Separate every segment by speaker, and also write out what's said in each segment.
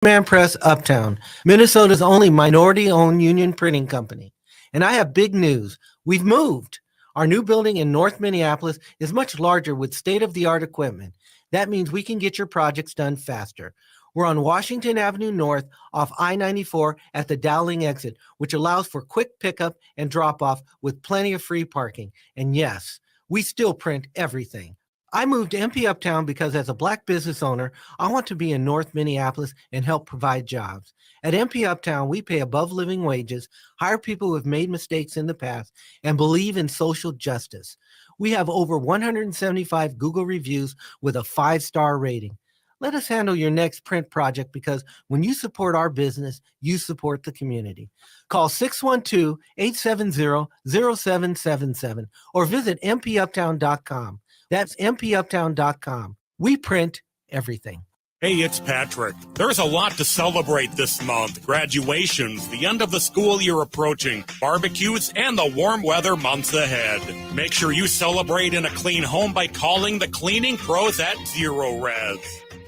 Speaker 1: Man Press Uptown, Minnesota's only minority owned union printing company. And I have big news. We've moved. Our new building in North Minneapolis is much larger with state of the art equipment. That means we can get your projects done faster. We're on Washington Avenue North off I 94 at the Dowling exit, which allows for quick pickup and drop off with plenty of free parking. And yes, we still print everything. I moved to MP Uptown because as a Black business owner, I want to be in North Minneapolis and help provide jobs. At MP Uptown, we pay above living wages, hire people who have made mistakes in the past, and believe in social justice. We have over 175 Google reviews with a 5-star rating. Let us handle your next print project because when you support our business, you support the community. Call 612-870-0777 or visit mpuptown.com. That's mpuptown.com. We print everything.
Speaker 2: Hey, it's Patrick. There's a lot to celebrate this month. Graduations, the end of the school year approaching, barbecues, and the warm weather months ahead. Make sure you celebrate in a clean home by calling the cleaning pros at Zero Res.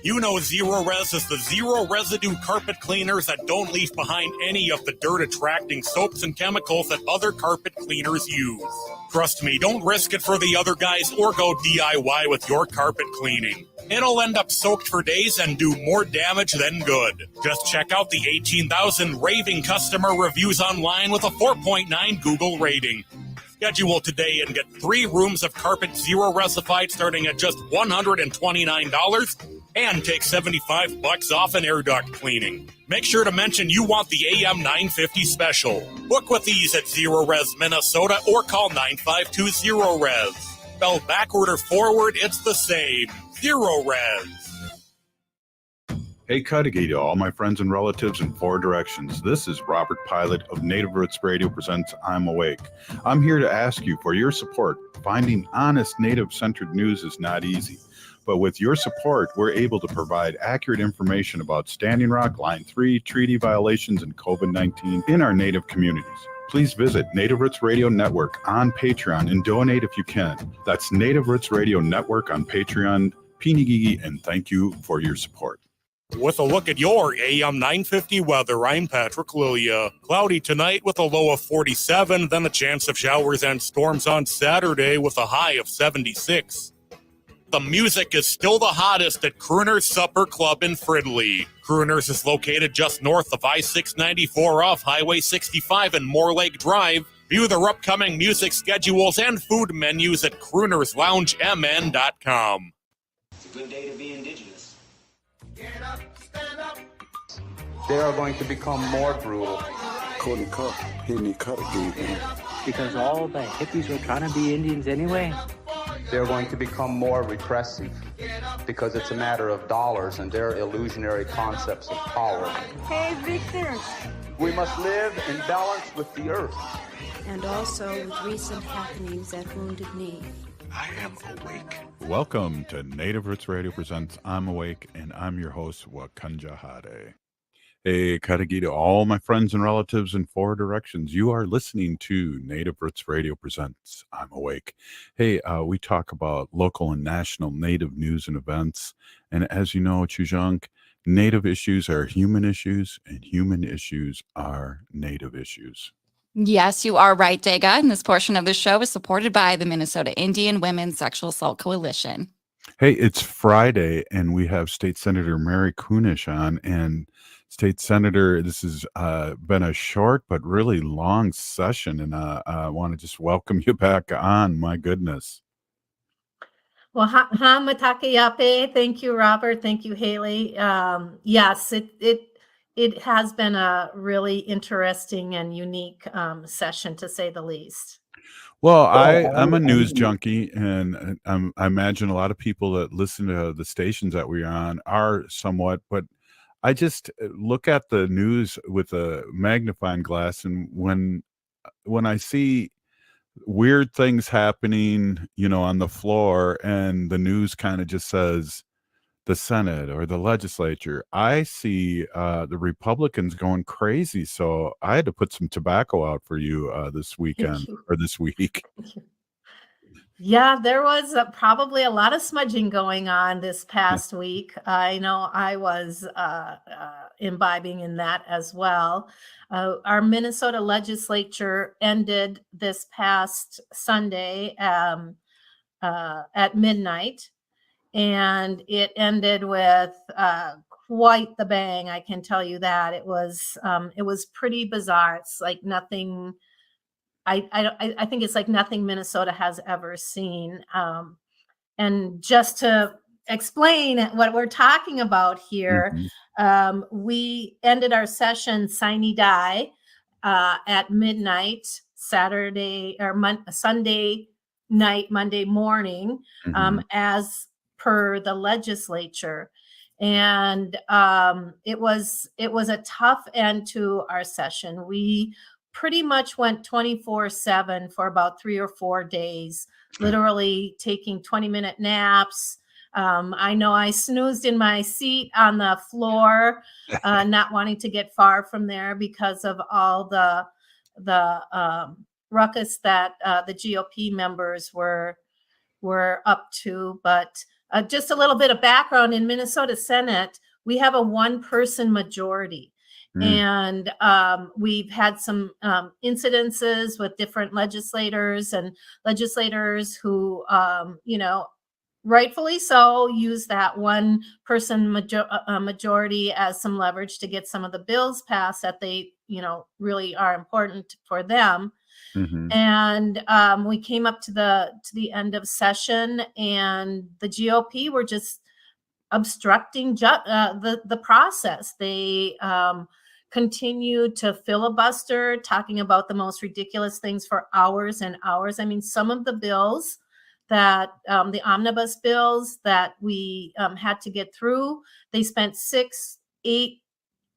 Speaker 2: You know Zero Res is the zero residue carpet cleaners that don't leave behind any of the dirt-attracting soaps and chemicals that other carpet cleaners use. Trust me, don't risk it for the other guys or go DIY with your carpet cleaning. It'll end up soaked for days and do more damage than good. Just check out the 18,000 raving customer reviews online with a 4.9 Google rating. Schedule today and get 3 rooms of carpet zero resified starting at just $129 and take $75 off an air duct cleaning. Make sure to mention you want the AM 950 special. Book with ease at Zero Res Minnesota or call 9520-RES. Spelled backward or forward, it's the same. Zero Res.
Speaker 3: Hey, Cudahy to all my friends and relatives in 4 directions. This is Robert Pilot of Native Roots Radio presents I'm Awake. I'm here to ask you for your support. Finding honest Native-centered news is not easy. But with your support, we're able to provide accurate information about Standing Rock, Line 3, treaty violations, and COVID-19 in our Native communities. Please visit Native Roots Radio Network on Patreon and donate if you can. That's Native Roots Radio Network on Patreon. Pinigigi, and thank you for your support.
Speaker 2: With a look at your AM 950 weather, I'm Patrick Lilia. Cloudy tonight with a low of 47, then a chance of showers and storms on Saturday with a high of 76. The music is still the hottest at Crooner's Supper Club in Fridley. Crooner's is located just north of I-694 off Highway 65 and Moore Lake Drive. View their upcoming music schedules and food menus at croonersloungemn.com.
Speaker 4: It's a good day to be indigenous.
Speaker 5: Get up, stand up.
Speaker 6: They are going to become more brutal.
Speaker 7: Couldn't cut. He need cut again.
Speaker 8: Because all the hippies were trying to be Indians anyway.
Speaker 6: They're going to become more repressive because it's a matter of dollars and their illusionary concepts of power.
Speaker 9: Hey, Victor.
Speaker 6: We must live in balance with the earth.
Speaker 9: And also with recent happenings at Wounded Knee.
Speaker 7: I am awake.
Speaker 3: Welcome to Native Roots Radio presents I'm Awake, and I'm your host, Wakanja Hade. Hey, Cudahy to all my friends and relatives in 4 directions. You are listening to Native Roots Radio presents I'm Awake. Hey, we talk about local and national Native news and events. And as you know, Chujunk, Native issues are human issues, and human issues are Native issues.
Speaker 10: Yes, you are right, Dega. And this portion of the show is supported by the Minnesota Indian Women's Sexual Assault Coalition.
Speaker 3: Hey, it's Friday, and we have State Senator Mary Kunesh on. And State Senator, this has been a short but really long session, and I want to just welcome you back on. My goodness.
Speaker 11: Well, Matakayape, thank you, Robert. Thank you, Haley. Yes, it has been a really interesting and unique session, to say the least.
Speaker 3: Well, I'm a news junkie, and I imagine a lot of people that listen to the stations that we're on are somewhat, but I just look at the news with a magnifying glass, and when I see weird things happening, on the floor, and the news kind of just says the Senate or the legislature, I see the Republicans going crazy. So I had to put some tobacco out for you this weekend or this week.
Speaker 11: Yeah, there was probably a lot of smudging going on this past week. I know I was imbibing in that as well. Our Minnesota legislature ended this past Sunday at midnight, and it ended with quite the bang. I can tell you that it was pretty bizarre. It's like nothing. I think it's like nothing Minnesota has ever seen. And just to explain what we're talking about here, we ended our session sine die at midnight Saturday or Sunday night, Monday morning, as per the legislature. And it was a tough end to our session. We pretty much went 24/7 for about 3 or 4 days, literally taking 20-minute naps. I know I snoozed in my seat on the floor, not wanting to get far from there because of all the ruckus that the GOP members were up to. But just a little bit of background: in Minnesota Senate, we have a one-person majority. And we've had some incidences with different legislators who, rightfully so, use that one person majority as some leverage to get some of the bills passed that they, really are important for them. And we came up to the end of session, and the GOP were just obstructing the process. They continued to filibuster, talking about the most ridiculous things for hours and hours. I mean, some of the bills that the omnibus bills that we had to get through, they spent 6-8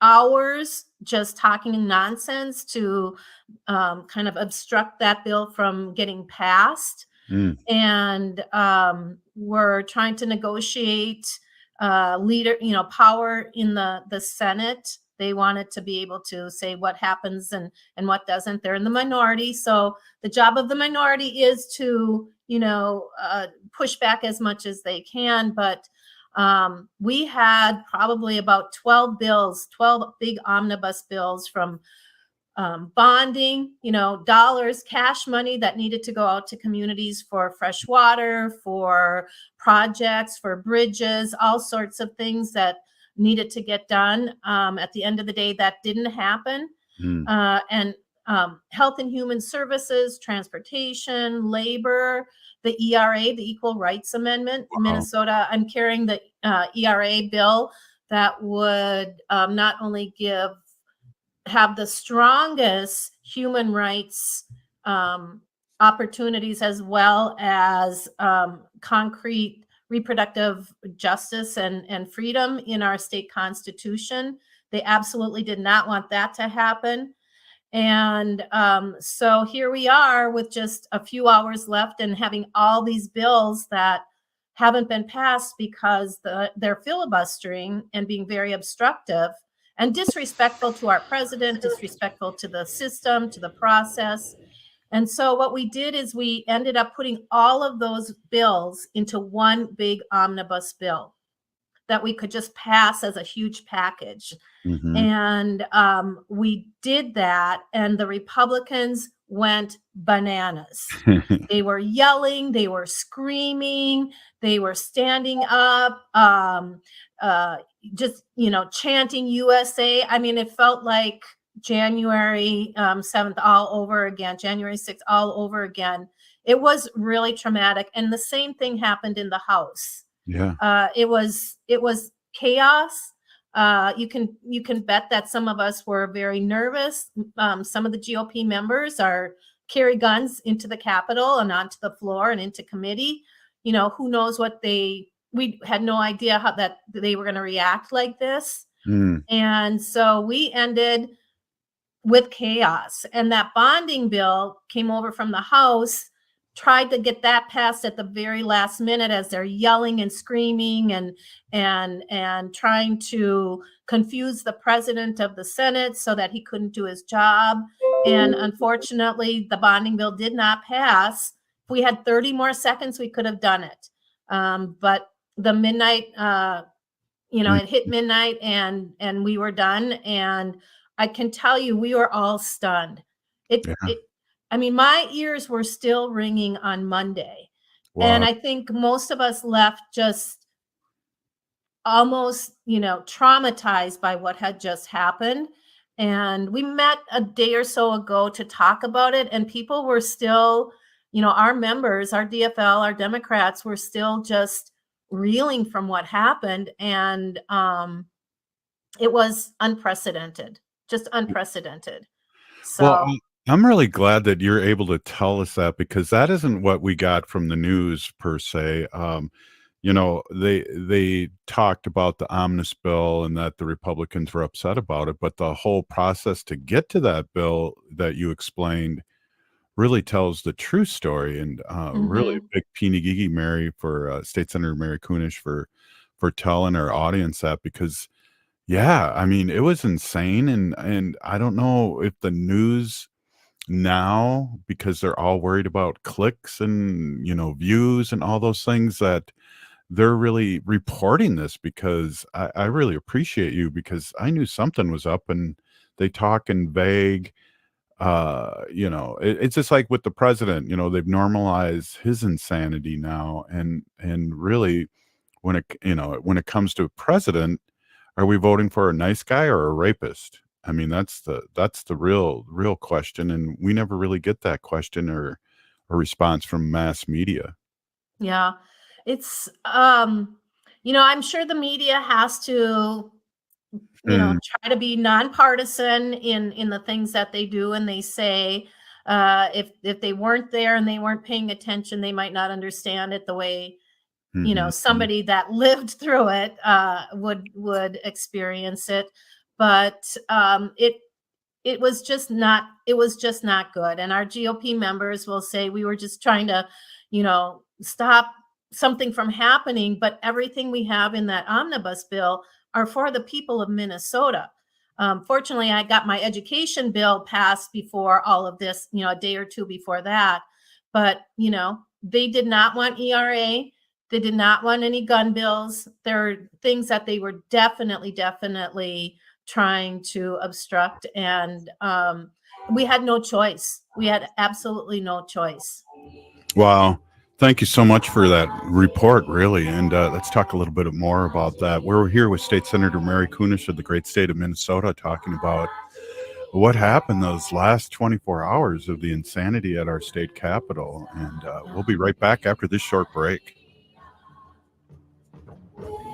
Speaker 11: hours just talking nonsense to kind of obstruct that bill from getting passed. And we're trying to negotiate power in the Senate. They wanted to be able to say what happens and what doesn't. They're in the minority. So the job of the minority is to, push back as much as they can. But we had probably about 12 big omnibus bills, from bonding, dollars, cash money that needed to go out to communities for fresh water, for projects, for bridges, all sorts of things that needed to get done. At the end of the day, that didn't happen. And health and human services, transportation, labor, the ERA, the Equal Rights Amendment. Minnesota, I'm carrying the ERA bill that would not only have the strongest human rights opportunities, as well as concrete reproductive justice and freedom in our state constitution. They absolutely did not want that to happen. And so here we are with just a few hours left and having all these bills that haven't been passed because they're filibustering and being very obstructive and disrespectful to our president, disrespectful to the system, to the process. And so what we did is we ended up putting all of those bills into one big omnibus bill that we could just pass as a huge package. And we did that, and the Republicans went bananas. They were yelling, they were screaming, they were standing up, just, chanting USA. I mean, it felt like January 7th all over again, January 6th all over again. It was really traumatic. And the same thing happened in the House. It was chaos. You can bet that some of us were very nervous. Some of the GOP members carry guns into the Capitol and onto the floor and into committee. Who knows what we had no idea how that they were going to react like this. And so we ended with chaos. And that bonding bill came over from the House, tried to get that passed at the very last minute as they're yelling and screaming and trying to confuse the president of the Senate so that he couldn't do his job. And unfortunately, the bonding bill did not pass. we had 30 more seconds, we could have done it. But the midnight, it hit midnight and we were done. And I can tell you, we were all stunned. My ears were still ringing on Monday.
Speaker 3: Wow.
Speaker 11: And I think most of us left just almost, traumatized by what had just happened. And we met a day or so ago to talk about it. And people were still, our members, our DFL, our Democrats were still just reeling from what happened. And it was unprecedented, just unprecedented. So
Speaker 3: well, I'm really glad that you're able to tell us that, because that isn't what we got from the news per se. They talked about the omnibus bill and that the Republicans were upset about it, but the whole process to get to that bill that you explained really tells the true story. And really big Peeny Mary for State Senator Mary Kunesh for telling our audience that, because it was insane. And I don't know if the news now, because they're all worried about clicks and views and all those things, that they're really reporting this, because I really appreciate you, because I knew something was up, and they talk in vague. It's just like with the president, they've normalized his insanity now, and really, when it comes to a president, are we voting for a nice guy or a rapist? I mean, that's the real question, and we never really get that question or a response from mass media.
Speaker 11: Yeah, it's I'm sure the media has to try to be nonpartisan in the things that they do and they say. If they weren't there and they weren't paying attention, they might not understand it the way somebody that lived through it would experience it. But it was just not good. And our GOP members will say we were just trying to stop something from happening, but everything we have in that omnibus bill are for the people of Minnesota. Fortunately, I got my education bill passed before all of this, a day or two before that. But, they did not want ERA. They did not want any gun bills. There are things that they were definitely trying to obstruct. And we had no choice. We had absolutely no choice.
Speaker 3: Wow. Thank you so much for that report, really. And let's talk a little bit more about that. We're here with State Senator Mary Kunesh of the great state of Minnesota, talking about what happened those last 24 hours of the insanity at our state capitol. And we'll be right back after this short break.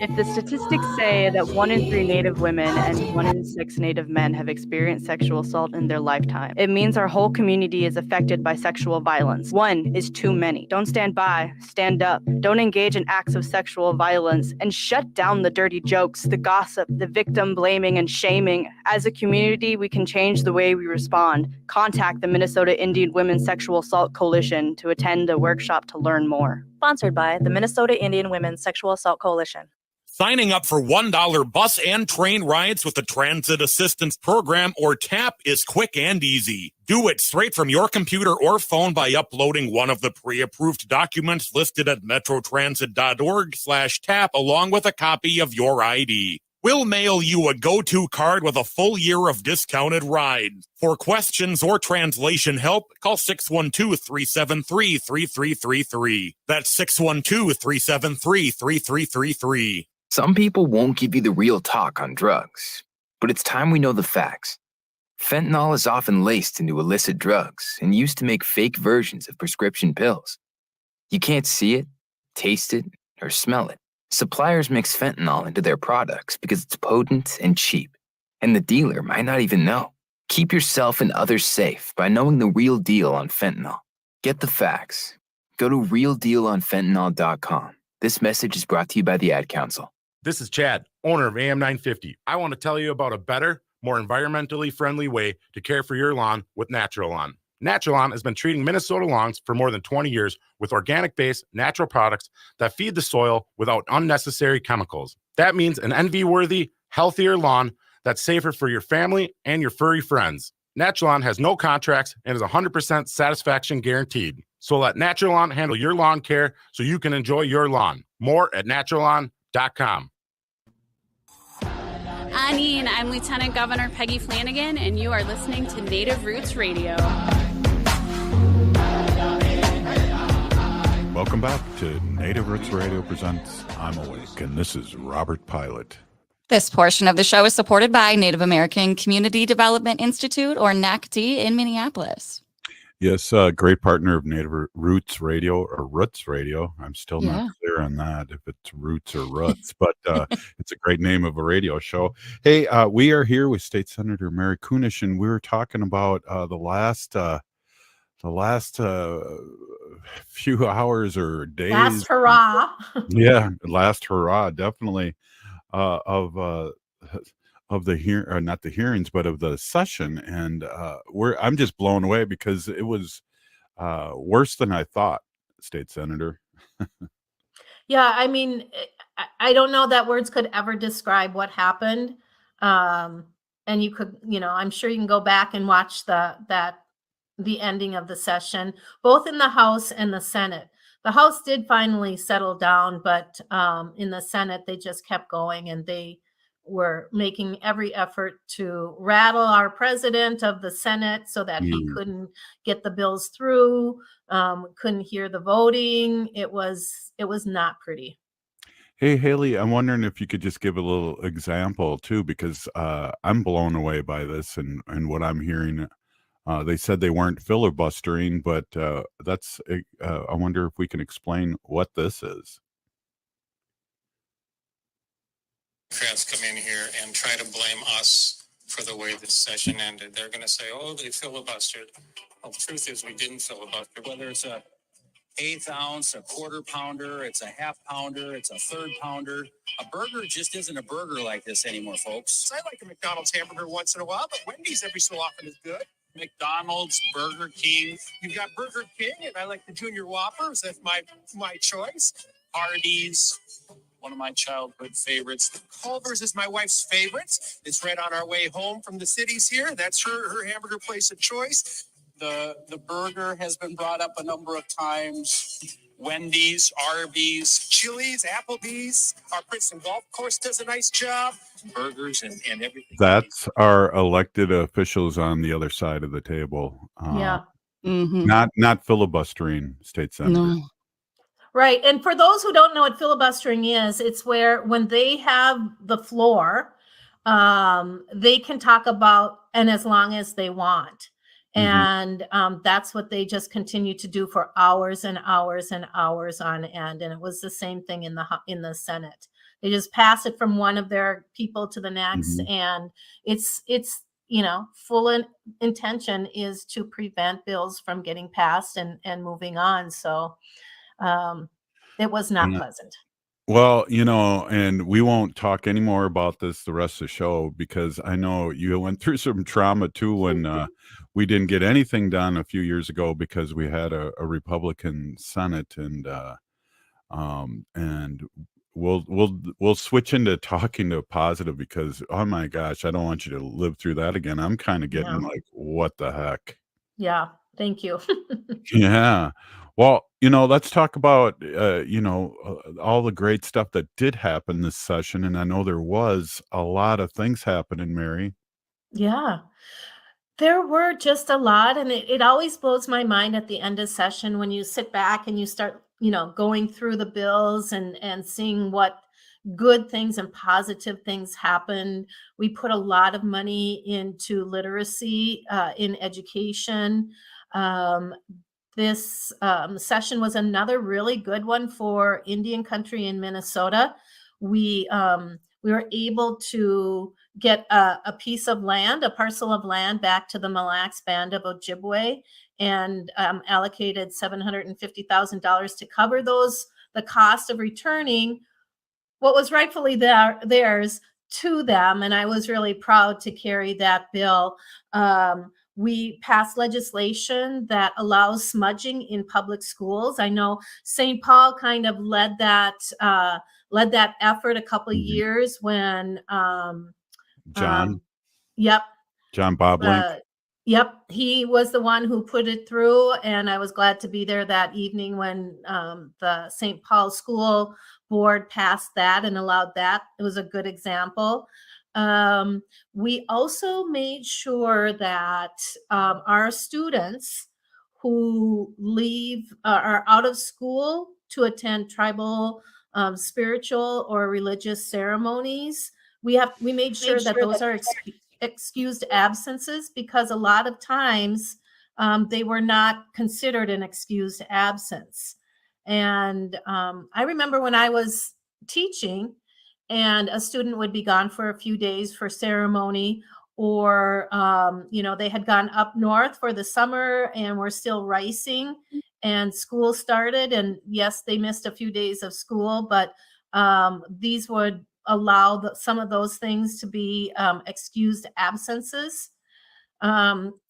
Speaker 12: If the statistics say that 1 in 3 Native women and 1 in 6 Native men have experienced sexual assault in their lifetime, it means our whole community is affected by sexual violence. 1 is too many. Don't stand by, stand up. Don't engage in acts of sexual violence, and shut down the dirty jokes, the gossip, the victim blaming and shaming. As a community, we can change the way we respond. Contact the Minnesota Indian Women's Sexual Assault Coalition to attend a workshop to learn more.
Speaker 13: Sponsored by the Minnesota Indian Women's Sexual Assault Coalition.
Speaker 2: Signing up for $1 bus and train rides with the Transit Assistance Program, or TAP, is quick and easy. Do it straight from your computer or phone by uploading one of the pre-approved documents listed at metrotransit.org/TAP along with a copy of your ID. We'll mail you a go-to card with a full year of discounted rides. For questions or translation help, call 612-373-3333. That's 612-373-3333.
Speaker 14: Some people won't give you the real talk on drugs, but it's time we know the facts. Fentanyl is often laced into illicit drugs and used to make fake versions of prescription pills. You can't see it, taste it, or smell it. Suppliers mix fentanyl into their products because it's potent and cheap, and the dealer might not even know. Keep yourself and others safe by knowing the real deal on fentanyl. Get the facts. Go to realdealonfentanyl.com. This message is brought to you by the Ad Council.
Speaker 15: This is Chad, owner of AM 950. I want to tell you about a better, more environmentally friendly way to care for your lawn with Natural Lawn. Natural Lawn has been treating Minnesota lawns for more than 20 years with organic-based natural products that feed the soil without unnecessary chemicals. That means an envy-worthy, healthier lawn that's safer for your family and your furry friends. Naturalawn has no contracts and is 100% satisfaction guaranteed. So let Naturalawn handle your lawn care so you can enjoy your lawn. More at naturalawn.com.
Speaker 16: Anine, I'm Lieutenant Governor Peggy Flanagan, and you are listening to Native Roots Radio.
Speaker 3: Welcome back to Native Roots Radio presents I'm Awake, and this is Robert Pilot.
Speaker 10: This portion of the show is supported by Native American Community Development Institute, or NACD, in Minneapolis.
Speaker 3: Yes, great partner of Native Roots Radio or Roots Radio. I'm still not clear on that if it's Roots or Roots, but it's a great name of a radio show. Hey, we are here with State Senator Mary Kunesh, and we were talking about the last few hours or days.
Speaker 11: Last hurrah.
Speaker 3: Yeah, last hurrah, definitely. Of the not the hearings, but of the session, and I'm just blown away because it was worse than I thought, State Senator.
Speaker 11: Yeah, I mean, I don't know that words could ever describe what happened. And you could, I'm sure you can go back and watch the ending of the session, both in the House and the Senate. The House did finally settle down, but in the Senate, they just kept going, and they were making every effort to rattle our president of the Senate so that he couldn't get the bills through, couldn't hear the voting. It was not pretty.
Speaker 3: Hey, Haley, I'm wondering if you could just give a little example too, because I'm blown away by this and what I'm hearing. They said they weren't filibustering, but I wonder if we can explain what this is.
Speaker 17: Democrats come in here and try to blame us for the way this session ended. They're going to say, oh, they filibustered. Well, the truth is we didn't filibuster. Whether it's a 1/8 ounce, a quarter pounder, it's a half pounder, it's a third pounder. A burger just isn't a burger like this anymore, folks. I like a McDonald's hamburger once in a while, but Wendy's every so often is good. McDonald's, Burger King. You've got Burger King, and I like the Junior Whoppers. That's my choice. Hardee's, one of my childhood favorites. Culver's is my wife's favorite. It's right on our way home from the cities here. That's her hamburger place of choice. The burger has been brought up a number of times. Wendy's, Arby's, Chili's, Applebee's. Our Princeton Golf Course does a nice job. Burgers and everything.
Speaker 3: That's our elected officials on the other side of the table. Not filibustering, State Senator.
Speaker 10: No.
Speaker 11: Right. And for those who don't know what filibustering is, it's where when they have the floor, they can talk about and as long as they want. And that's what they just continue to do for hours and hours and hours on end. And it was the same thing in the Senate. They just pass it from one of their people to the next, and it's full intention is to prevent bills from getting passed and moving on. So it was not pleasant.
Speaker 3: Well, and we won't talk anymore about this the rest of the show because I know you went through some trauma too when we didn't get anything done a few years ago because we had a Republican Senate, and we'll switch into talking to positive because oh my gosh, I don't want you to live through that again. I'm kind of getting like, what the heck?
Speaker 11: Yeah, thank you.
Speaker 3: Yeah. Well, let's talk about, all the great stuff that did happen this session. And I know there was a lot of things happening, Mary.
Speaker 11: Yeah, there were just a lot. And it always blows my mind at the end of session when you sit back and you start, going through the bills and seeing what good things and positive things happened. We put a lot of money into literacy in education. This session was another really good one for Indian country in Minnesota. We were able to get a piece of land, a parcel of land back to the Mille Lacs Band of Ojibwe, and allocated $750,000 to cover the cost of returning what was rightfully theirs to them. And I was really proud to carry that bill. We passed legislation that allows smudging in public schools. I know St. Paul kind of led that effort a couple of years when
Speaker 3: John
Speaker 11: Yep.
Speaker 3: John Boblink.
Speaker 11: Yep, he was the one who put it through, and I was glad to be there that evening when the St. Paul School Board passed that and allowed that. It was a good example. We also made sure that our students who leave are out of school to attend tribal spiritual or religious ceremonies. We made sure that those are excused absences, because a lot of times they were not considered an excused absence. And I remember when I was teaching and a student would be gone for a few days for ceremony, or they had gone up north for the summer and were still ricing, and school started, and yes, they missed a few days of school, but these would allow some of those things to be excused absences.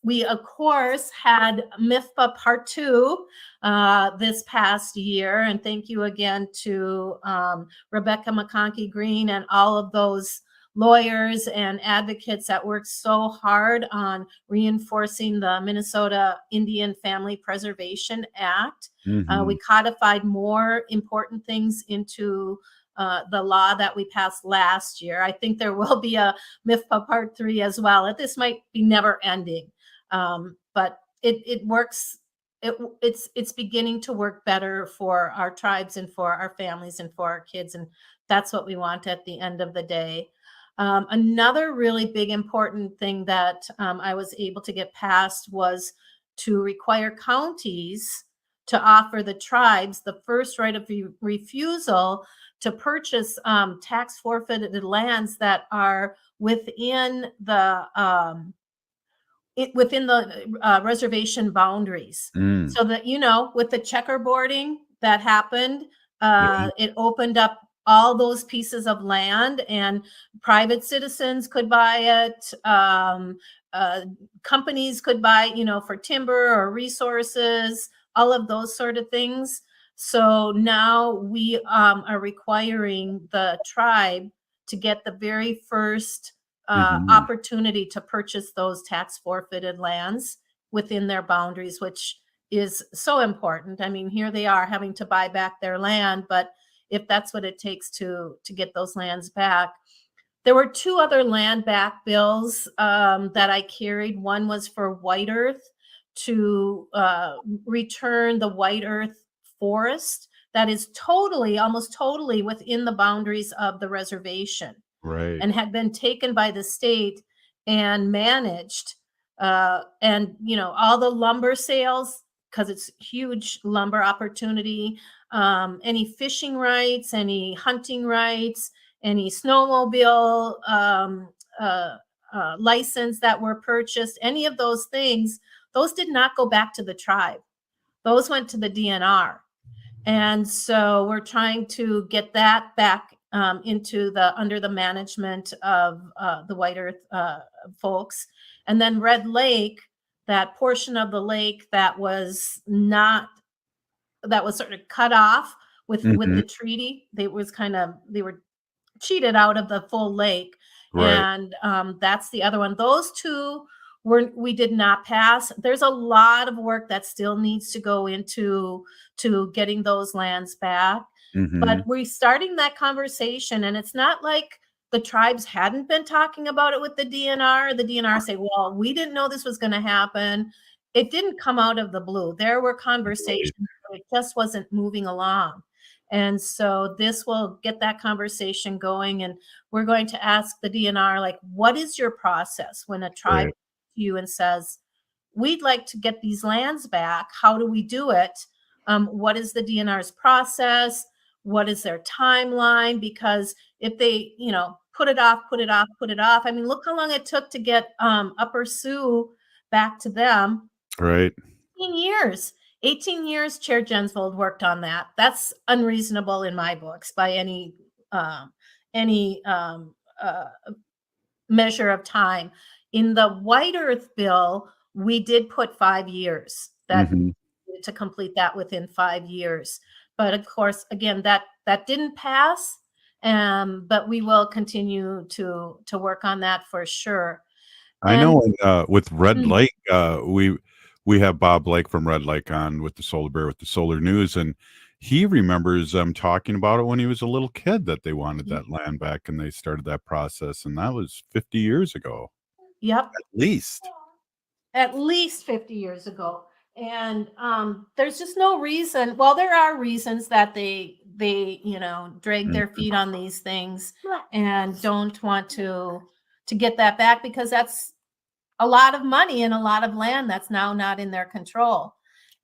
Speaker 11: We, of course, had MIFPA Part 2 this past year, and thank you again to Rebecca McConkey Green and all of those lawyers and advocates that worked so hard on reinforcing the Minnesota Indian Family Preservation Act. We codified more important things into the law that we passed last year. I think there will be a MIFPA Part 3 as well. This might be never ending, but it works. It's beginning to work better for our tribes and for our families and for our kids, and that's what we want at the end of the day. Another really big important thing that I was able to get passed was to require counties to offer the tribes the first right of refusal to purchase tax forfeited lands that are within the reservation boundaries. So that, with the checkerboarding that happened, it opened up all those pieces of land, and private citizens could buy it. Companies could buy, for timber or resources, all of those sort of things. So now we are requiring the tribe to get the very first opportunity to purchase those tax forfeited lands within their boundaries, which is so important. I mean, here they are having to buy back their land, but if that's what it takes to get those lands back. There were two other land back bills that I carried. One was for White Earth, to return the White Earth forest that is almost totally within the boundaries of the reservation.
Speaker 3: Right.
Speaker 11: And had been taken by the state and managed. And, all the lumber sales, because it's huge lumber opportunity, any fishing rights, any hunting rights, any snowmobile license that were purchased, any of those things, those did not go back to the tribe. Those went to the DNR. And so we're trying to get that back under the management of the White Earth folks. And then Red Lake, that portion of the lake that was sort of cut off with the treaty. They were cheated out of the full lake.
Speaker 3: Right.
Speaker 11: And that's the other one. Those two we did not pass. There's a lot of work that still needs to go into getting those lands back. But we're starting that conversation, and it's not like the tribes hadn't been talking about it with the DNR. The DNR say, well, we didn't know this was going to happen. It didn't come out of the blue. There were conversations, but it just wasn't moving along. And so this will get that conversation going, and we're going to ask the DNR, like, what is your process when a tribe comes to you and says, we'd like to get these lands back? How do we do it? What is the DNR's process? What is their timeline? Because if they, put it off, I mean, look how long it took to get Upper Sioux back to them.
Speaker 3: Right.
Speaker 11: 18 years, Chair Jensvold worked on that. That's unreasonable in my books by any measure of time. In the White Earth bill, we did put 5 years to complete that within 5 years. But of course, again, that didn't pass. But we will continue to work on that for sure.
Speaker 3: I know with Red
Speaker 11: Mm.
Speaker 3: Lake, we have Bob Lake from Red Lake on with the Solar Bear with the Solar News, and he remembers them talking about it when he was a little kid that they wanted that land back, and they started that process, and that was 50 years ago,
Speaker 11: Yep.
Speaker 3: at least.
Speaker 11: At least 50 years ago. And there's just no reason. Well, there are reasons that they drag their feet on these things and don't want to get that back, because that's a lot of money and a lot of land that's now not in their control.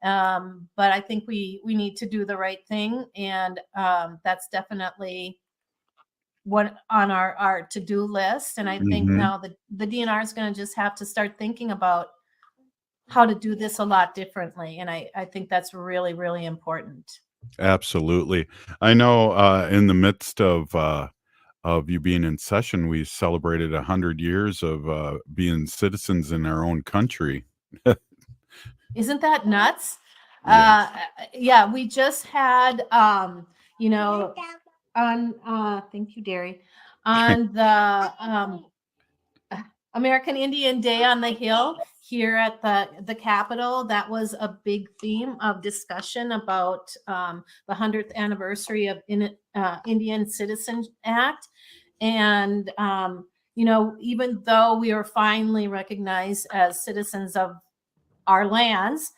Speaker 11: But I think we need to do the right thing, and that's definitely what on our to-do list. And I think now the DNR is going to just have to start thinking about how to do this a lot differently. And I think that's really, really important.
Speaker 3: Absolutely. I know in the midst of you being in session, we celebrated 100 years of being citizens in our own country.
Speaker 11: Isn't that nuts?
Speaker 3: Yes.
Speaker 11: Yeah, we just had, on, thank you, Derry, on the American Indian Day on the Hill here at the Capitol. That was a big theme of discussion about the 100th anniversary of Indian Citizens Act. And, even though we are finally recognized as citizens of our lands,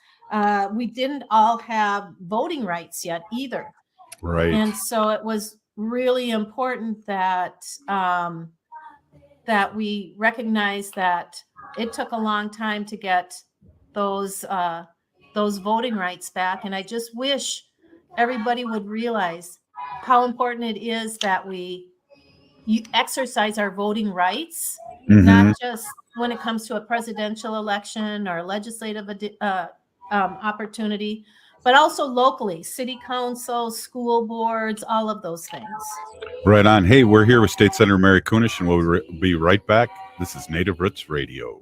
Speaker 11: we didn't all have voting rights yet either.
Speaker 3: Right.
Speaker 11: And so it was really important that that we recognize that it took a long time to get those voting rights back. And I just wish everybody would realize how important it is that we exercise our voting rights, not just when it comes to a presidential election or legislative opportunity, but also locally, city council, school boards, all of those things.
Speaker 3: Right on. Hey, we're here with State Senator Mary Kunesh, and we'll be right back. This is Native Roots Radio.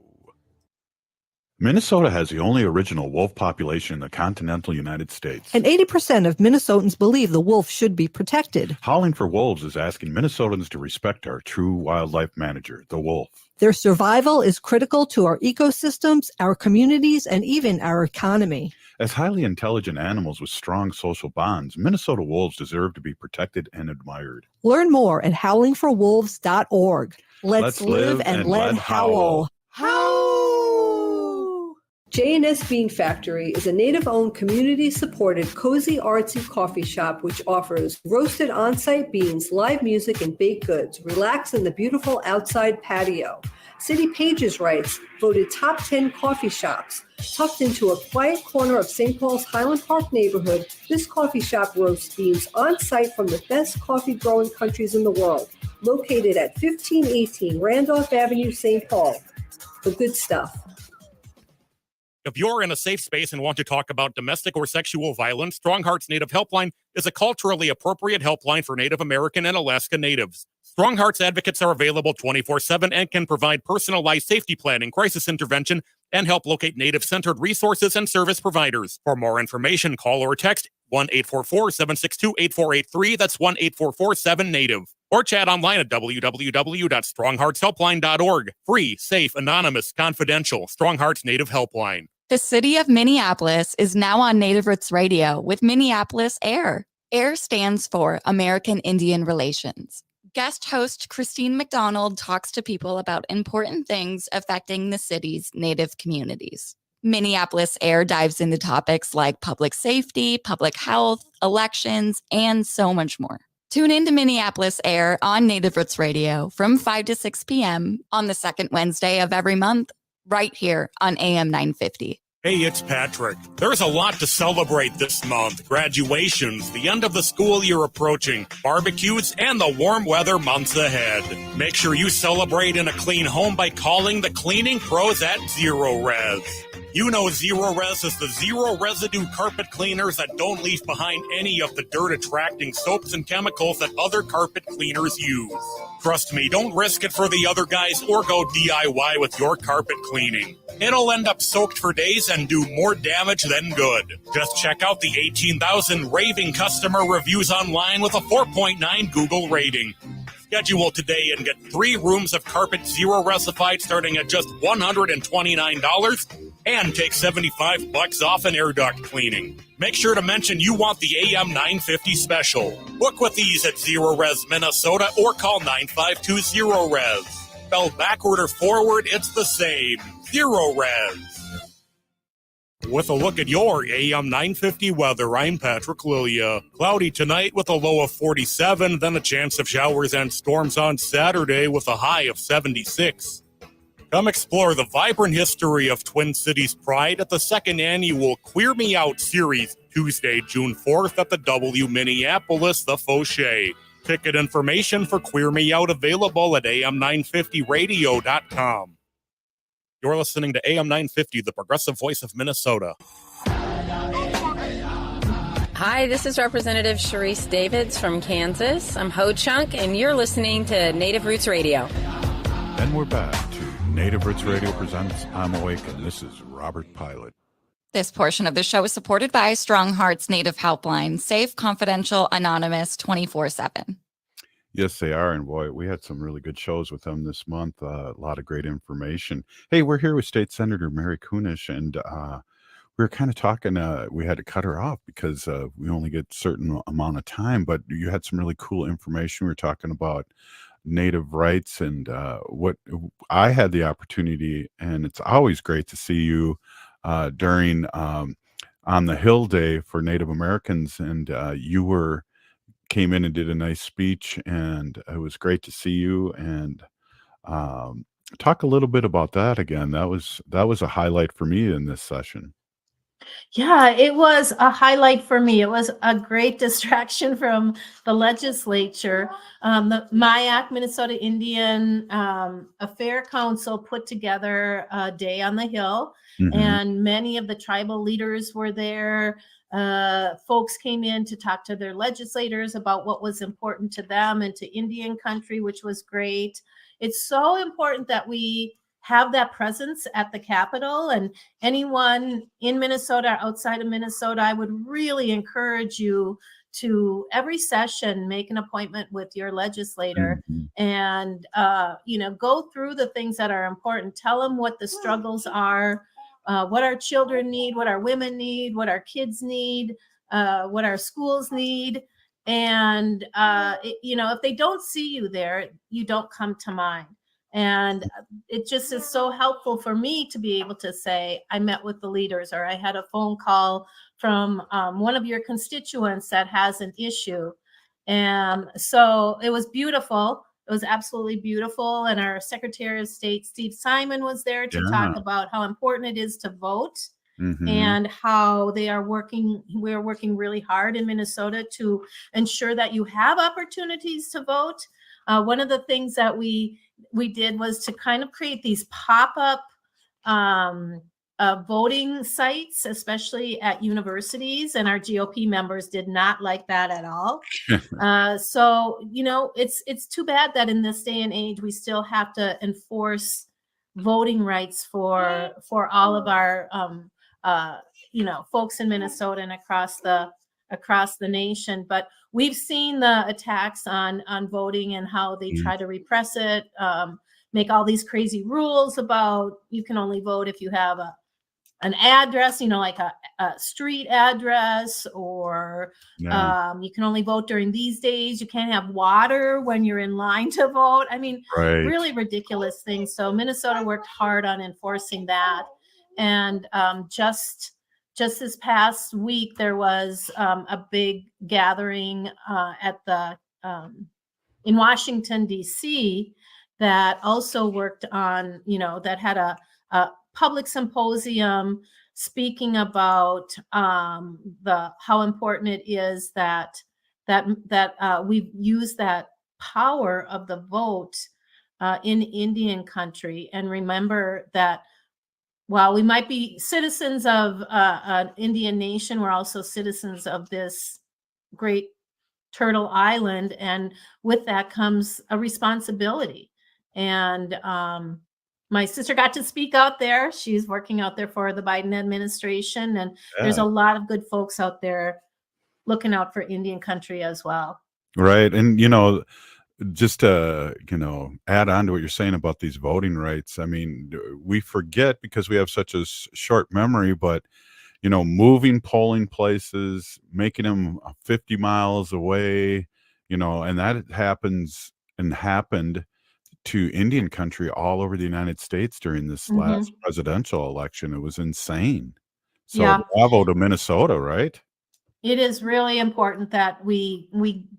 Speaker 3: Minnesota has the only original wolf population in the continental United States.
Speaker 18: And 80% of Minnesotans believe the wolf should be protected.
Speaker 3: Howling for Wolves is asking Minnesotans to respect our true wildlife manager, the wolf.
Speaker 18: Their survival is critical to our ecosystems, our communities, and even our economy.
Speaker 3: As highly intelligent animals with strong social bonds, Minnesota wolves deserve to be protected and admired.
Speaker 18: Learn more at howlingforwolves.org. Let's live and let howl. J&S Bean Factory is a native-owned, community-supported, cozy, artsy coffee shop which offers roasted on-site beans, live music, and baked goods. Relax in the beautiful outside patio. City Pages writes, voted top 10 coffee shops. Tucked into a quiet corner of St. Paul's Highland Park neighborhood, this coffee shop roasts beans on-site from the best coffee-growing countries in the world. Located at 1518 Randolph Avenue, St. Paul. The good stuff.
Speaker 2: If you're in a safe space and want to talk about domestic or sexual violence, Strong Hearts Native Helpline is a culturally appropriate helpline for Native American and Alaska Natives. Strong Hearts advocates are available 24/7 and can provide personalized safety planning, crisis intervention, and help locate Native-centered resources and service providers. For more information, call or text 1-844-762-8483. That's 1-844-7-NATIVE. Or chat online at www.strongheartshelpline.org. Free, safe, anonymous, confidential. Strong Hearts Native Helpline.
Speaker 10: The city of Minneapolis is now on Native Roots Radio with Minneapolis AIR. AIR stands for American Indian Relations. Guest host Christine McDonald talks to people about important things affecting the city's Native communities. Minneapolis AIR dives into topics like public safety, public health, elections, and so much more. Tune in to Minneapolis AIR on Native Roots Radio from 5 to 6 p.m. on the second Wednesday of every month, right here on AM 950.
Speaker 2: Hey, it's Patrick. There's a lot to celebrate this month. Graduations, the end of the school year approaching, barbecues, and the warm weather months ahead. Make sure you celebrate in a clean home by calling the cleaning pros at Zero Res. You know Zero Res is the zero residue carpet cleaners that don't leave behind any of the dirt-attracting soaps and chemicals that other carpet cleaners use. Trust me, don't risk it for the other guys or go DIY with your carpet cleaning. It'll end up soaked for days and do more damage than good. Just check out the 18,000 raving customer reviews online with a 4.9 Google rating. Schedule today and get 3 rooms of carpet zero resified starting at just $129 and take $75 off an air duct cleaning. Make sure to mention you want the AM 950 special. Book with ease at Zero Res Minnesota or call 9520 Res. Spelled backward or forward, it's the same. Zero Res. With a look at your AM 950 weather, I'm Patrick Lilia. Cloudy tonight with a low of 47, then a chance of showers and storms on Saturday with a high of 76. Come explore the vibrant history of Twin Cities Pride at the 2nd Annual Queer Me Out Series, Tuesday, June 4th at the W Minneapolis, the Fauché. Ticket information for Queer Me Out available at am950radio.com. You're listening to AM 950, the progressive voice of Minnesota.
Speaker 19: Hi, this is Representative Sharice Davids from Kansas. I'm Ho Chunk, and you're listening to Native Roots Radio.
Speaker 3: And we're back to Native Roots Radio presents I'm Awake, and this is Robert Pilot.
Speaker 10: This portion of the show is supported by Strong Hearts Native Helpline, safe, confidential, anonymous, 24/7.
Speaker 3: Yes, they are. And boy, we had some really good shows with them this month. A lot of great information. Hey, we're here with State Senator Mary Kunesh, and we were kind of talking. We had to cut her off because we only get a certain amount of time, but you had some really cool information. We were talking about Native rights and what I had the opportunity, and it's always great to see you during on the Hill Day for Native Americans, and you came in and did a nice speech, and it was great to see you. And talk a little bit about that again. That was a highlight for me in this session.
Speaker 11: Yeah, it was a highlight for me. It was a great distraction from the legislature. The MIAC, Minnesota Indian Affair Council, put together a day on the Hill, and many of the tribal leaders were there. Folks came in to talk to their legislators about what was important to them and to Indian country, which was great. It's so important that we have that presence at the Capitol, and anyone in Minnesota, outside of Minnesota, I would really encourage you to every session make an appointment with your legislator and go through the things that are important. Tell them what the struggles are, what our children need, what our women need, what our kids need, what our schools need. And if they don't see you there, you don't come to mind. And it just is so helpful for me to be able to say, I met with the leaders, or I had a phone call from one of your constituents that has an issue. And so it was beautiful. It was absolutely beautiful. And our Secretary of State, Steve Simon, was there to talk about how important it is to vote and how we're working really hard in Minnesota to ensure that you have opportunities to vote. One of the things that we did was to kind of create these pop-up voting sites, especially at universities, and our GOP members did not like that at all. So, it's too bad that in this day and age, we still have to enforce voting rights for all of our, folks in Minnesota and across the nation. But we've seen the attacks on voting and how they try to repress it, make all these crazy rules about you can only vote if you have an address, like a street address, or you can only vote during these days. You can't have water when you're in line to vote. I mean, really ridiculous things. So Minnesota worked hard on enforcing that. And just this past week, there was a big gathering in Washington, D.C. that also worked on, that had a public symposium speaking about how important it is that we use that power of the vote in Indian country, and remember that while we might be citizens of an Indian nation, we're also citizens of this great Turtle Island, and with that comes a responsibility. And my sister got to speak out there. She's working out there for the Biden administration, and there's a lot of good folks out there looking out for Indian country as well.
Speaker 3: Right. And, just to, add on to what you're saying about these voting rights, I mean, we forget because we have such a short memory, but, moving polling places, making them 50 miles away, and that happens and happened to Indian country all over the United States during this last presidential election. It was insane. So
Speaker 11: Yeah.
Speaker 3: bravo to Minnesota, right?
Speaker 11: It is really important that we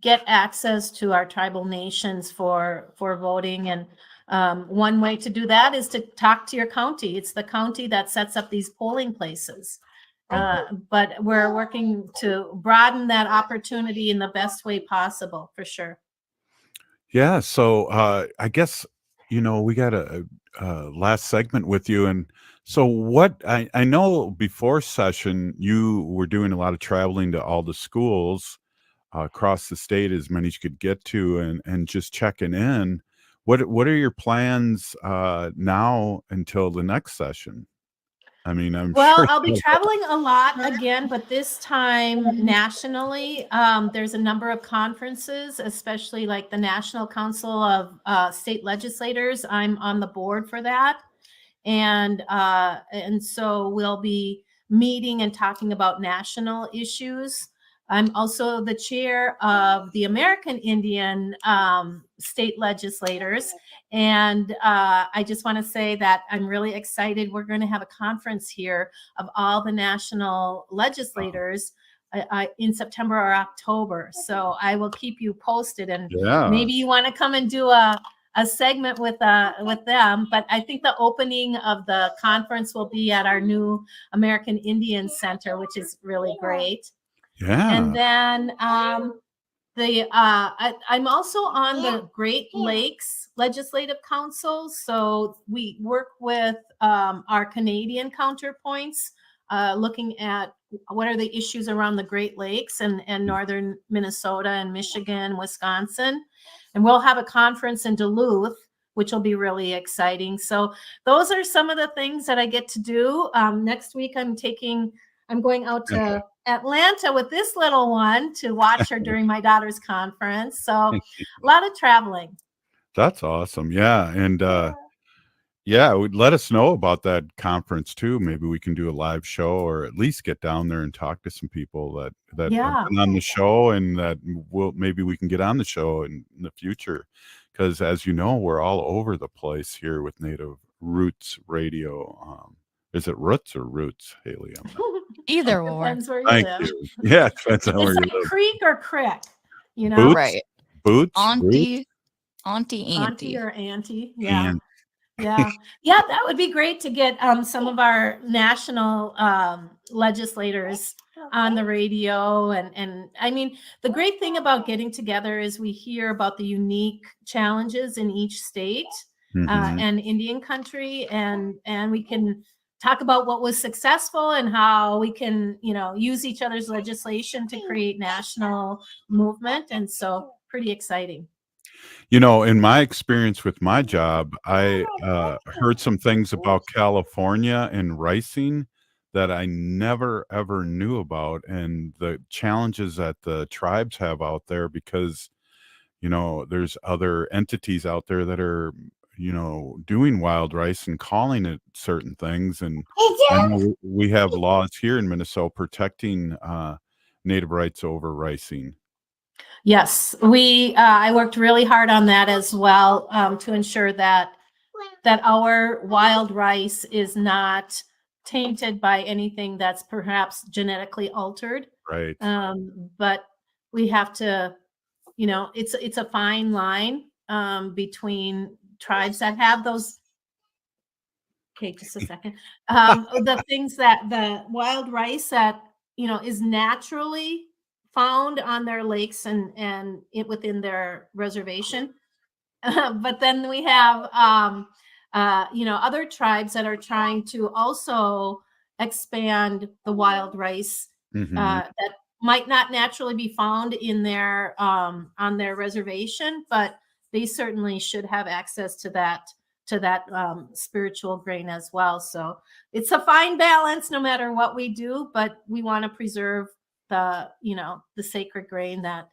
Speaker 11: get access to our tribal nations for voting, and one way to do that is to talk to your county. It's the county that sets up these polling places, but we're working to broaden that opportunity in the best way possible, for sure.
Speaker 3: Yeah. So I guess we got a last segment with you, and so what I know before session you were doing a lot of traveling to all the schools across the state, as many as you could get to, and just checking in. What are your plans now until the next session? I mean, I'm
Speaker 11: Well,
Speaker 3: sure.
Speaker 11: I'll be traveling a lot again, but this time nationally. There's a number of conferences, especially like the National Council of State Legislators. I'm on the board for that. And so we'll be meeting and talking about national issues. I'm also the chair of the American Indian state legislators. And I just want to say that I'm really excited. We're going to have a conference here of all the national legislators in September or October. So I will keep you posted, and maybe you want to come and do a segment with them. But I think the opening of the conference will be at our new American Indian Center, which is really great.
Speaker 3: Yeah.
Speaker 11: And then I'm also on the Great Lakes Legislative Council. So we work with our Canadian counterpoints, looking at what are the issues around the Great Lakes and northern Minnesota and Michigan, Wisconsin. And we'll have a conference in Duluth, which will be really exciting. So those are some of the things that I get to do. Next week, I'm going out to Atlanta with this little one to watch her during my daughter's conference. So a lot of traveling.
Speaker 3: That's awesome. Yeah. And let us know about that conference too. Maybe we can do a live show, or at least get down there and talk to some people that have been on the show, and that maybe we can get on the show in the future. Because as you know, we're all over the place here with Native Roots Radio. Is it Roots or Roots, Haley?
Speaker 10: Either or.
Speaker 11: Depends where you
Speaker 3: Thank
Speaker 11: live.
Speaker 3: you. Yeah, depends on where
Speaker 11: It's
Speaker 3: you
Speaker 11: like
Speaker 3: live.
Speaker 11: creek or crick,
Speaker 3: Boots?
Speaker 10: Right.
Speaker 3: Boots?
Speaker 10: Auntie,
Speaker 11: Auntie or auntie. Yeah.
Speaker 3: And
Speaker 11: Yeah. Yeah, that would be great to get some of our national legislators on the radio. And I mean, the great thing about getting together is we hear about the unique challenges in each state and Indian country, and we can talk about what was successful and how we can, use each other's legislation to create national movement. And so pretty exciting.
Speaker 3: in my experience with my job, I heard some things about California and ricing that I never ever knew about, and the challenges that the tribes have out there, because there's other entities out there that are doing wild rice and calling it certain things, and I know we have laws here in Minnesota protecting native rights over ricing.
Speaker 11: Yes, I worked really hard on that as well, to ensure that our wild rice is not tainted by anything that's perhaps genetically altered.
Speaker 3: Right.
Speaker 11: But we have to, it's a fine line between tribes that have those. Okay, just a second. The things that the wild rice that is naturally found on their lakes and within their reservation. But then we have other tribes that are trying to also expand the wild rice that might not naturally be found in their on their reservation, but they certainly should have access to that spiritual grain as well. So it's a fine balance no matter what we do, but we want to preserve the sacred grain that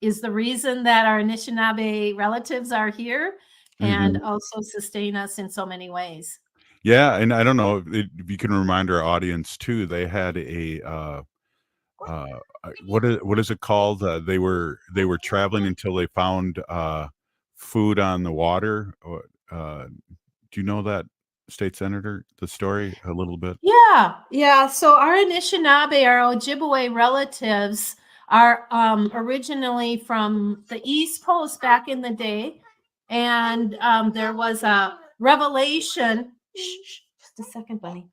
Speaker 11: is the reason that our Anishinaabe relatives are here and also sustain us in so many ways.
Speaker 3: Yeah, and I don't know if you can remind our audience too. They had a what is it called? They were traveling until they found food on the water. Do you know that, State Senator? The story a little bit.
Speaker 11: Yeah. So our Anishinaabe, our Ojibwe relatives, are originally from the East Coast back in the day, and there was a revelation. Just a second, Bunny.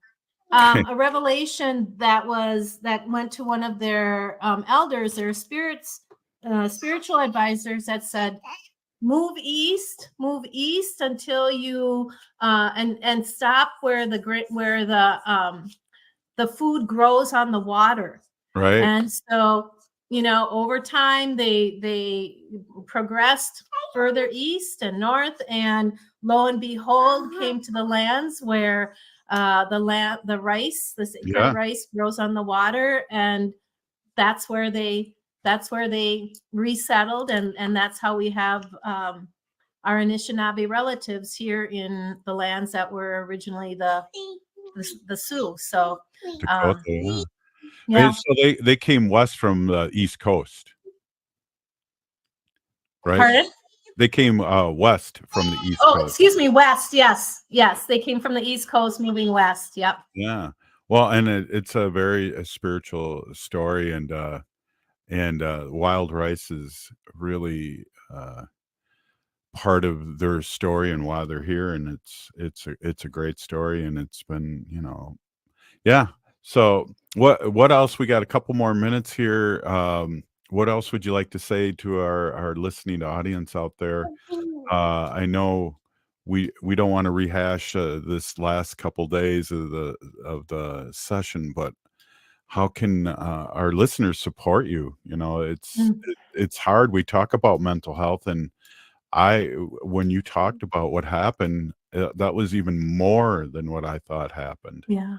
Speaker 11: A revelation that went to one of their elders, their spiritual advisors, that said, move east until you and stop where the food grows on the water.
Speaker 3: Right.
Speaker 11: And so, over time they progressed further east and north, and lo and behold, came to the lands where the rice, the sacred rice, grows on the water, and that's where they resettled, and that's how we have our Anishinaabe relatives here in the lands that were originally the Sioux. So
Speaker 3: Dakota,
Speaker 11: yeah.
Speaker 3: So they came west from the East Coast, right?
Speaker 11: Pardon?
Speaker 3: They came west from the East
Speaker 11: Oh,
Speaker 3: Coast.
Speaker 11: excuse me, west. Yes, they came from the East Coast, moving west. Yep.
Speaker 3: Yeah. Well, and it's a very spiritual story, and wild rice is really part of their story and why they're here, and it's a great story, and it's been, yeah. So what else? We got a couple more minutes here. What else would you like to say to our listening audience out there? I know we don't want to rehash this last couple days of the session, but how can our listeners support you? It's hard. We talk about mental health, and when you talked about what happened, that was even more than what I thought happened.
Speaker 11: Yeah.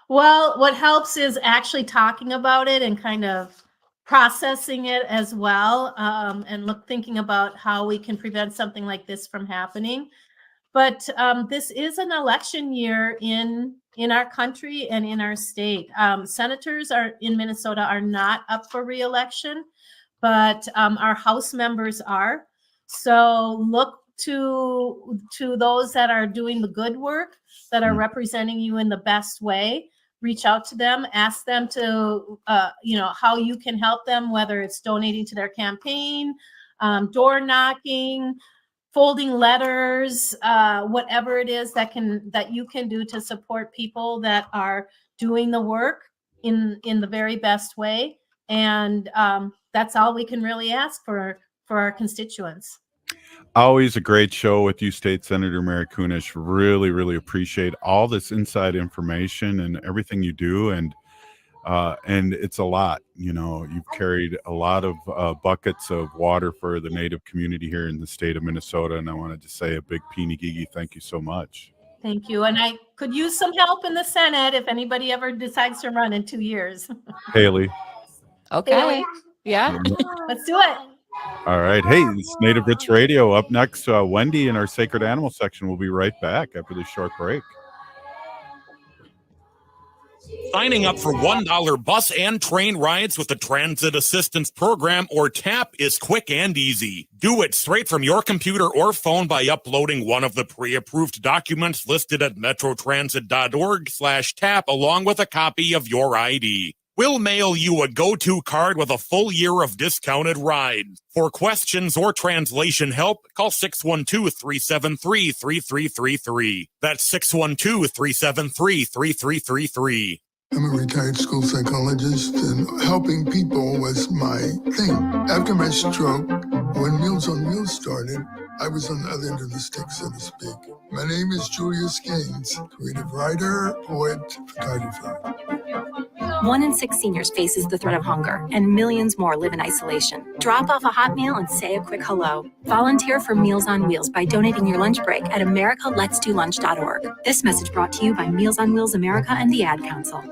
Speaker 11: Well, what helps is actually talking about it and kind of processing it as well, and thinking about how we can prevent something like this from happening. But this is an election year in our country and in our state. Senators in Minnesota are not up for re-election, but our House members are. So look to those that are doing the good work, that are representing you in the best way. Reach out to them, ask them to, how you can help them, whether it's donating to their campaign, door knocking, folding letters, whatever it is that you can do to support people that are doing the work in the very best way. And that's all we can really ask for our constituents.
Speaker 3: Always a great show with you, State Senator Mary Kunesh. Really, really appreciate all this inside information and everything you do. And it's a lot. You've carried a lot of buckets of water for the Native community here in the state of Minnesota. And I wanted to say a big Peenigigi thank you so much.
Speaker 11: Thank you. And I could use some help in the Senate if anybody ever decides to run in 2 years.
Speaker 3: Haley.
Speaker 10: Okay.
Speaker 11: Haley.
Speaker 10: Yeah.
Speaker 11: Let's do it.
Speaker 3: All right. Hey, it's Native Roots Radio. Up next, Wendy in our Sacred Animal section. We'll be right back after this short break.
Speaker 2: Signing up for $1 bus and train rides with the Transit Assistance Program, or TAP, is quick and easy. Do it straight from your computer or phone by uploading one of the pre-approved documents listed at metrotransit.org/TAP along with a copy of your ID. We'll mail you a go-to card with a full year of discounted rides. For questions or translation help, call 612-373-3333. That's 612-373-3333.
Speaker 20: I'm a retired school psychologist, and helping people was my thing. After my stroke, when Meals on Wheels started, I was on the other end of the stick, so to speak. My name is Julius Gaines, creative writer, poet, photographer.
Speaker 21: 1 in 6 seniors faces the threat of hunger, and millions more live in isolation. Drop off a hot meal and say a quick hello. Volunteer for Meals on Wheels by donating your lunch break at americaletsdolunch.org. This message brought to you by Meals on Wheels America and the Ad Council.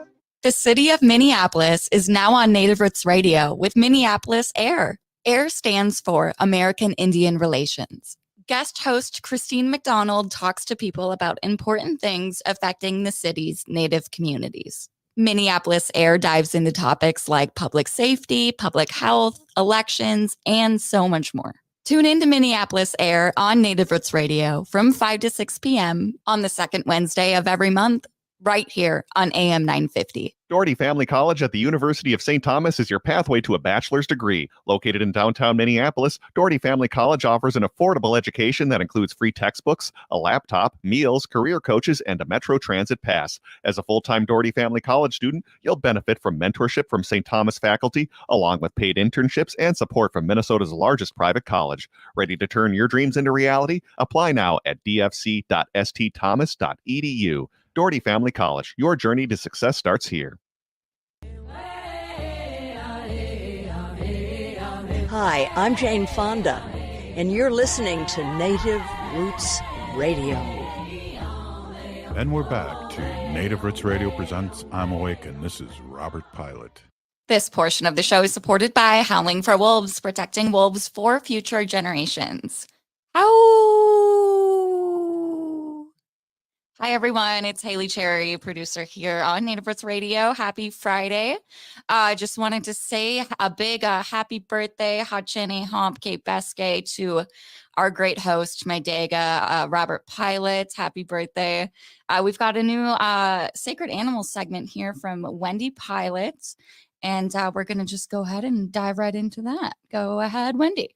Speaker 10: The city of Minneapolis is now on Native Roots Radio with Minneapolis Air. AIR stands for American Indian Relations. Guest host Christine McDonald talks to people about important things affecting the city's Native communities. Minneapolis AIR dives into topics like public safety, public health, elections, and so much more. Tune in to Minneapolis AIR on Native Roots Radio from 5 to 6 p.m. on the second Wednesday of every month, right here on AM 950.
Speaker 1: Doherty Family College at the University of St. Thomas is your pathway to a bachelor's degree. Located in downtown Minneapolis, Doherty Family College offers an affordable education that includes free textbooks, a laptop, meals, career coaches, and a Metro Transit pass. As a full-time Doherty Family College student, you'll benefit from mentorship from St. Thomas faculty, along with paid internships and support from Minnesota's largest private college. Ready to turn your dreams into reality? Apply now at dfc.stthomas.edu. Doherty Family College. Your journey to success starts here.
Speaker 22: Hi, I'm Jane Fonda, and you're listening to Native Roots Radio.
Speaker 3: And we're back to Native Roots Radio presents I'm Awake, and this is Robert Pilot.
Speaker 10: This portion of the show is supported by Howling for Wolves, protecting wolves for future generations. Hi, everyone. It's Haley Cherry, producer here on Native Roots Radio. Happy Friday. Just wanted to say a big happy birthday, Hachene Homp Cape Beske, to our great host, my Dega, Robert Pilot. Happy birthday. We've got a new Sacred Animals segment here from Wendy Pilot, and we're going to just go ahead and dive right into that. Go ahead, Wendy.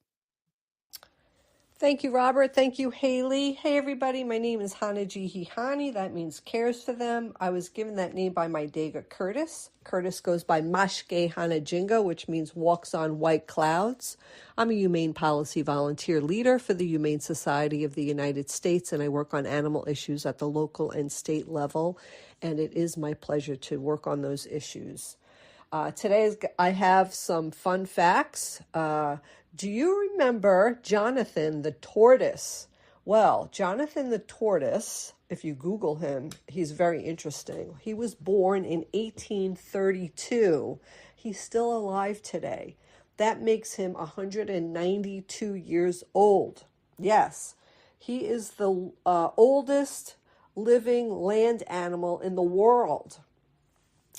Speaker 18: Thank you, Robert. Thank you, Haley. Hey, everybody. My name is Hanaji Hihani. That means cares for them. I was given that name by my Dega Curtis. Curtis goes by Mashke Hanajinga, which means walks on white clouds. I'm a humane policy volunteer leader for the Humane Society of the United States, and I work on animal issues at the local and state level, and it is my pleasure to work on those issues. Today, I have some fun facts. Do you remember Jonathan the tortoise? Well, Jonathan the tortoise, if you Google him, he's very interesting. He was born in 1832. He's still alive today. That makes him 192 years old. Yes, he is the oldest living land animal in the world.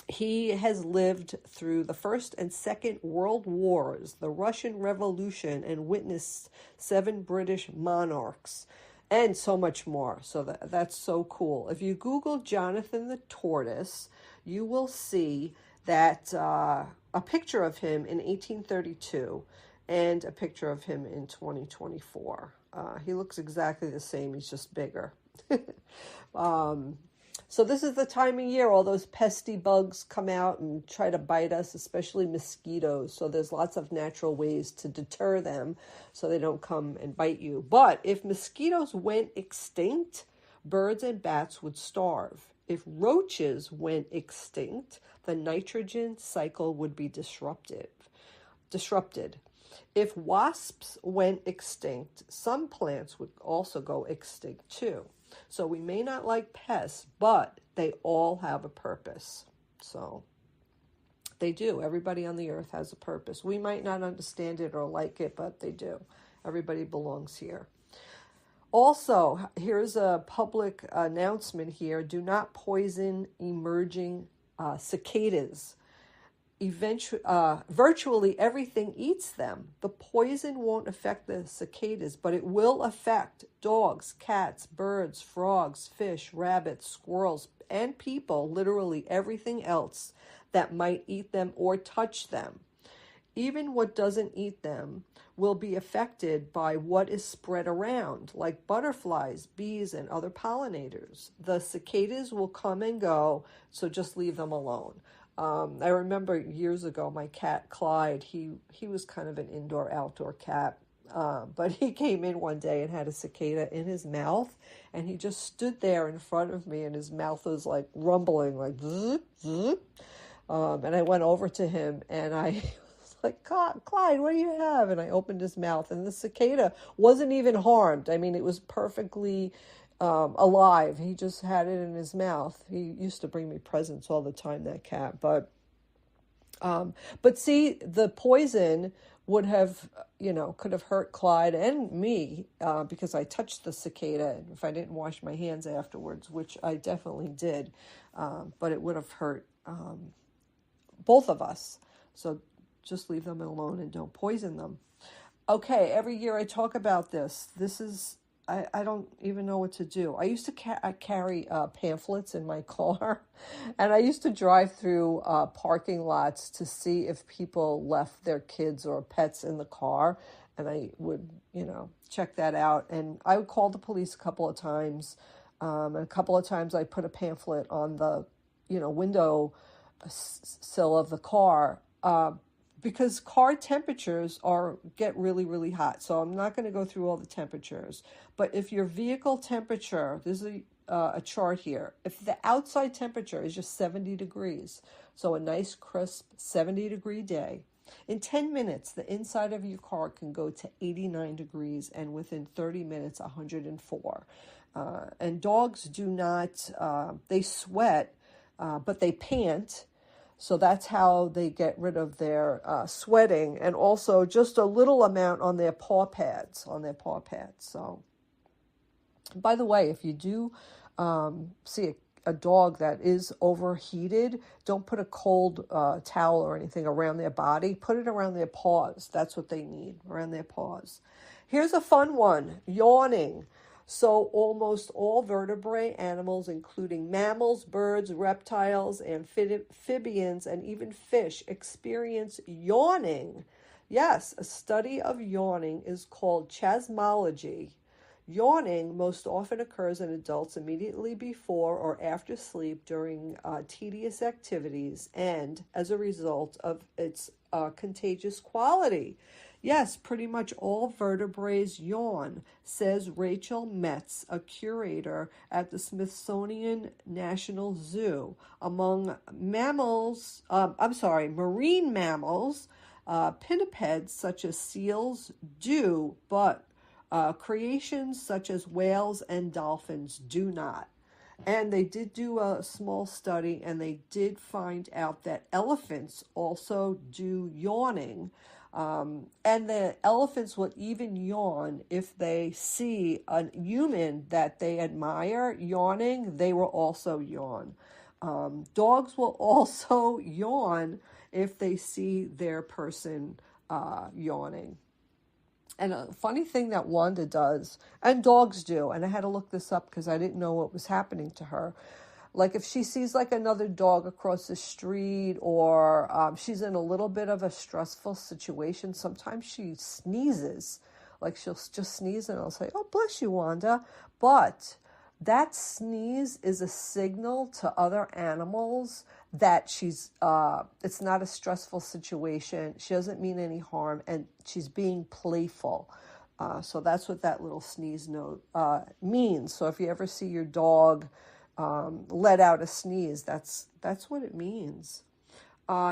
Speaker 18: He has lived through the First and Second World Wars, the Russian Revolution, and witnessed 7 British monarchs, and so much more. So that's so cool. If you Google Jonathan the tortoise, you will see that a picture of him in 1832 and a picture of him in 2024. He looks exactly the same. He's just bigger. So this is the time of year all those pesky bugs come out and try to bite us, especially mosquitoes. So there's lots of natural ways to deter them so they don't come and bite you. But if mosquitoes went extinct, birds and bats would starve. If roaches went extinct, the nitrogen cycle would be disrupted. If wasps went extinct, some plants would also go extinct too. So we may not like pests, but they all have a purpose. So they do. Everybody on the earth has a purpose. We might not understand it or like it, but they do. Everybody belongs here. Also, here's a public announcement here. Do not poison emerging cicadas. Virtually everything eats them. The poison won't affect the cicadas, but it will affect dogs, cats, birds, frogs, fish, rabbits, squirrels, and people, literally everything else that might eat them or touch them. Even what doesn't eat them will be affected by what is spread around, like butterflies, bees, and other pollinators. The cicadas will come and go, so just leave them alone. I remember years ago, my cat Clyde, he was kind of an indoor-outdoor cat, but he came in one day and had a cicada in his mouth, and he just stood there in front of me, and his mouth was like rumbling, like zzz, zzz. And I went over to him, and I was like, Clyde, what do you have? And I opened his mouth, and the cicada wasn't even harmed. I mean, it was perfectly alive. He just had it in his mouth. He used to bring me presents all the time, that cat. But see, the poison would have, could have hurt Clyde and me because I touched the cicada if I didn't wash my hands afterwards, which I definitely did. But it would have hurt both of us. So just leave them alone and don't poison them. Okay, every year I talk about this. This is, I don't even know what to do. I used to carry pamphlets in my car, and I used to drive through parking lots to see if people left their kids or pets in the car, and I would, check that out. And I would call the police a couple of times, and a couple of times I put a pamphlet on the, window sill of the car, because car temperatures get really, really hot. So I'm not going to go through all the temperatures. But if your vehicle temperature, this is a chart here, if the outside temperature is just 70 degrees, so a nice crisp 70-degree day, in 10 minutes, the inside of your car can go to 89 degrees, and within 30 minutes, 104. And dogs do not, they sweat, but they pant. So that's how they get rid of their sweating, and also just a little amount on their paw pads, So, by the way, if you do see a dog that is overheated, don't put a cold towel or anything around their body. Put it around their paws. That's what they need, around their paws. Here's a fun one, yawning. So almost all vertebrate animals, including mammals, birds, reptiles, amphibians, and even fish, experience yawning. Yes, a study of yawning is called chasmology. Yawning most often occurs in adults immediately before or after sleep during tedious activities and as a result of its contagious quality. Yes, pretty much all vertebrates yawn, says Rachel Metz, a curator at the Smithsonian National Zoo. Among marine mammals, pinnipeds such as seals do, but creations such as whales and dolphins do not. And they did do a small study, and they did find out that elephants also do yawning. And the elephants will even yawn if they see a human that they admire yawning, they will also yawn. Dogs will also yawn if they see their person yawning. And a funny thing that Wanda does, and dogs do, and I had to look this up because I didn't know what was happening to her. Like if she sees like another dog across the street, or she's in a little bit of a stressful situation, sometimes she sneezes. Like she'll just sneeze and I'll say, "Oh, bless you, Wanda." But that sneeze is a signal to other animals that she's it's not a stressful situation. She doesn't mean any harm, and she's being playful. So that's what that little sneeze note means. So if you ever see your dog let out a sneeze, that's what it means.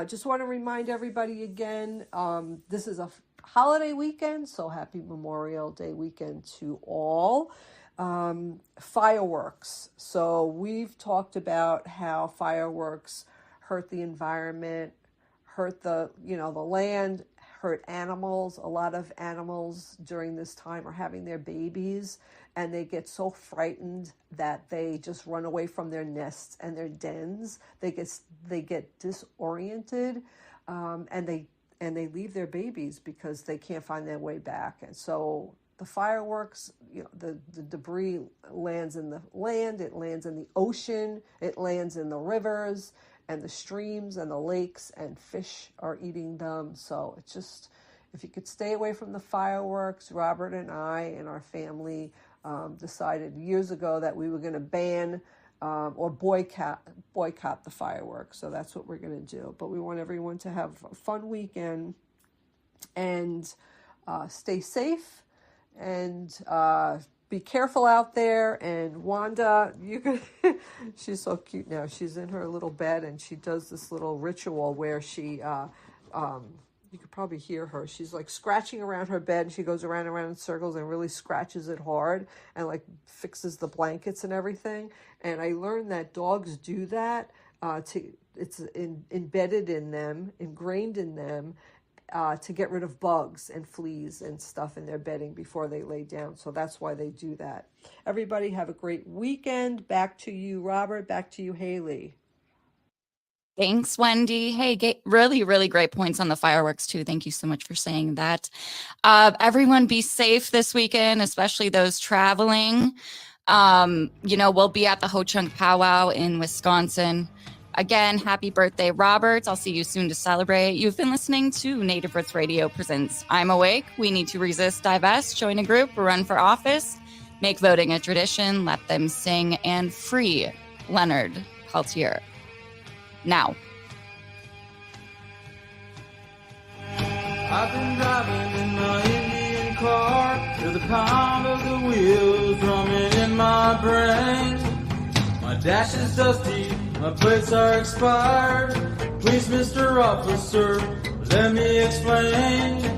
Speaker 18: Just want to remind everybody again, this is a holiday weekend, so happy Memorial Day weekend to all. Fireworks. So we've talked about how fireworks hurt the environment, hurt the land, hurt animals. A lot of animals during this time are having their babies, and they get so frightened that they just run away from their nests and their dens. They get disoriented, and they leave their babies because they can't find their way back. And so the fireworks, the debris lands in the land, it lands in the ocean, it lands in the rivers and the streams and the lakes, and fish are eating them. So it's just, if you could stay away from the fireworks, Robert and I and our family decided years ago that we were going to ban or boycott the fireworks. So that's what we're going to do. But we want everyone to have a fun weekend and stay safe. And be careful out there. And Wanda, she's so cute now. She's in her little bed, and she does this little ritual where she, you could probably hear her. She's like scratching around her bed, and she goes around and around in circles and really scratches it hard and like fixes the blankets and everything. And I learned that dogs do that. It's embedded in them, ingrained in them. to get rid of bugs and fleas and stuff in their bedding before they lay down. So that's why they do that. Everybody have a great weekend. Back to you, Robert. Back to you, Haley.
Speaker 10: Thanks, Wendy. Hey, really, really great points on the fireworks, too. Thank you so much for saying that. Everyone be safe this weekend, especially those traveling. We'll be at the Ho Chunk Powwow in Wisconsin. Again, happy birthday, Robert. I'll see you soon to celebrate. You've been listening to Native Roots Radio presents I'm Awake. We need to resist, divest, join a group, run for office, make voting a tradition, let them sing, and free Leonard Peltier. Now.
Speaker 4: I've been driving in my Indian car to the pound of the wheels drumming in my brain. My dash is dusty, my plates are expired. Please, Mr. Officer, let me explain.